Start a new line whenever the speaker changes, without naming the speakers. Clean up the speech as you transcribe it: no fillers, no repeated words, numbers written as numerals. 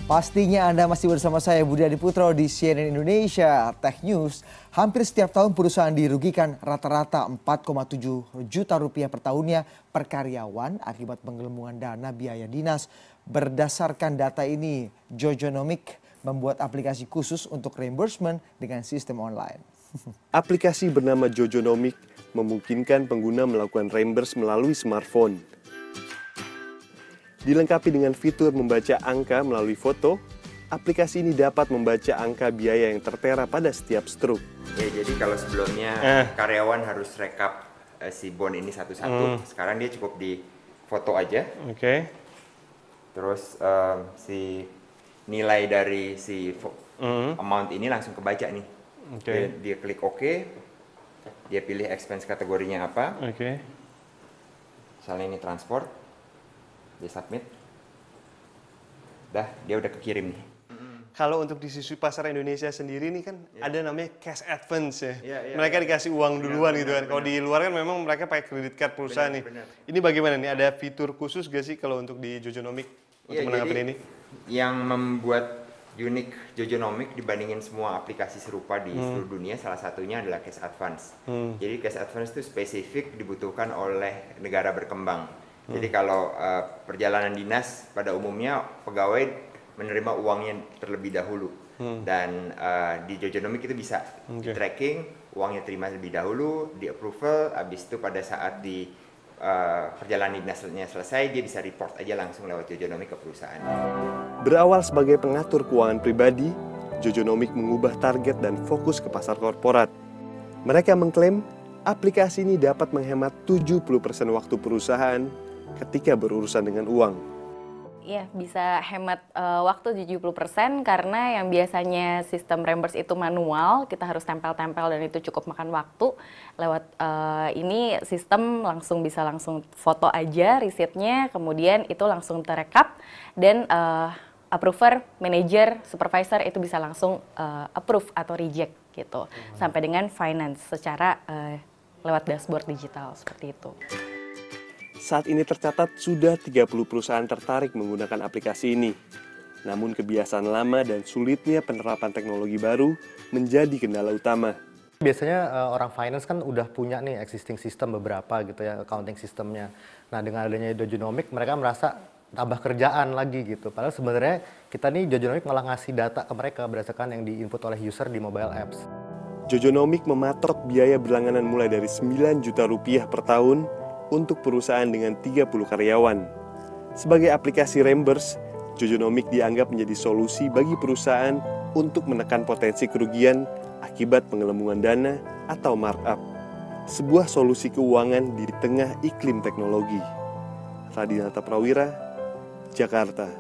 Pastinya Anda masih bersama saya Budi Adiputro di CNN Indonesia Tech News. Hampir setiap tahun perusahaan dirugikan rata-rata 4,7 juta rupiah per tahunnya per karyawan akibat penggelembungan dana biaya dinas. Berdasarkan data ini, Jojonomic membuat aplikasi khusus untuk reimbursement dengan sistem online.
Aplikasi bernama Jojonomic memungkinkan pengguna melakukan reimburse melalui smartphone. Dilengkapi dengan fitur membaca angka melalui foto, aplikasi ini dapat membaca angka biaya yang tertera pada setiap struk.
Ya, jadi kalau sebelumnya karyawan harus rekap si bond ini satu-satu, sekarang dia cukup di foto aja. Terus si nilai dari si amount ini langsung kebaca nih. Dia klik OK, dia pilih expense kategorinya apa. Misalnya ini transport. Dia submit, dia udah kekirim nih.
Kalau untuk di sisi pasar Indonesia sendiri nih kan ada namanya cash advance ya. Mereka dikasih uang duluan gitu kan. Kalau di luar kan memang mereka pakai credit card perusahaan nih. Ini bagaimana nih? Ada fitur khusus gak sih kalau untuk di Jojonomic untuk menanggapi ini?
Yang membuat unik Jojonomic dibandingin semua aplikasi serupa di seluruh dunia, salah satunya adalah cash advance. Jadi cash advance itu spesifik dibutuhkan oleh negara berkembang. Jadi kalau perjalanan dinas pada umumnya pegawai menerima uangnya terlebih dahulu dan di Jojonomic itu bisa di tracking, uangnya terima lebih dahulu, di approval, habis itu pada saat di perjalanan dinasnya selesai dia bisa report aja langsung lewat Jojonomic ke perusahaan.
Berawal sebagai pengatur keuangan pribadi, Jojonomic mengubah target dan fokus ke pasar korporat. Mereka mengklaim aplikasi ini dapat menghemat 70% waktu perusahaan ketika berurusan dengan uang.
Iya, bisa hemat waktu 70% karena yang biasanya sistem reimburse itu manual, kita harus tempel-tempel dan itu cukup makan waktu. Lewat ini sistem bisa langsung foto aja receipt-nya, kemudian itu langsung terekap dan approver, manager, supervisor itu bisa langsung approve atau reject gitu. Sampai dengan finance secara lewat dashboard digital seperti itu.
Saat ini tercatat sudah 30 perusahaan tertarik menggunakan aplikasi ini. Namun kebiasaan lama dan sulitnya penerapan teknologi baru menjadi kendala utama.
Biasanya orang finance kan udah punya nih existing system beberapa gitu ya, accounting systemnya. Nah dengan adanya Jojonomic mereka merasa tambah kerjaan lagi gitu. Padahal sebenarnya kita nih Jojonomic malah ngasih data ke mereka berdasarkan yang diinput oleh user di mobile apps.
Jojonomic mematok biaya berlangganan mulai dari 9 juta rupiah per tahun untuk perusahaan dengan 30 karyawan. Sebagai aplikasi reimburse, Jojonomic dianggap menjadi solusi bagi perusahaan untuk menekan potensi kerugian akibat penggelembungan dana atau markup. Sebuah solusi keuangan di tengah iklim teknologi. Radinata Prawira, Jakarta.